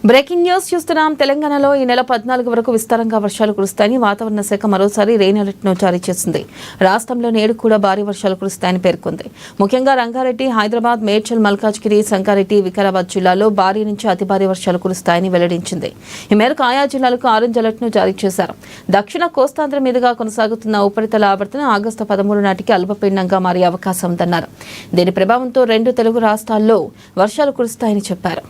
Breaking news చూస్తున్నాం. తెలంగాణలో ఈ నెల 14 వరకు విస్తారంగా వర్షాలు కురుస్తాయని వాతావరణ శాఖ మరోసారి రెయిన్ అలర్ట్ను జారీ చేసింది. రాష్ట్రంలో నేడు కూడా భారీ వర్షాలు కురుస్తాయని పేర్కొంది. ముఖ్యంగా రంగారెడ్డి, హైదరాబాద్, మేడ్చల్, మల్కాజ్గిరి, సంగారెడ్డి, వికారాబాద్ జిల్లాల్లో భారీ నుంచి అతి భారీ వర్షాలు కురుస్తాయని వెల్లడించింది. ఈ మేరకు ఆయా జిల్లాలకు ఆరెంజ్ అలర్ట్ను జారీ చేశారు. దక్షిణ కోస్తాంధ్ర మీదుగా కొనసాగుతున్న ఉపరితల ఆవర్తన ఆగస్టు 13 నాటికి అల్పపీడనంగా మారే అవకాశం ఉందన్నారు. దీని ప్రభావంతో 2 తెలుగు రాష్ట్రాల్లో వర్షాలు కురుస్తాయని చెప్పారు.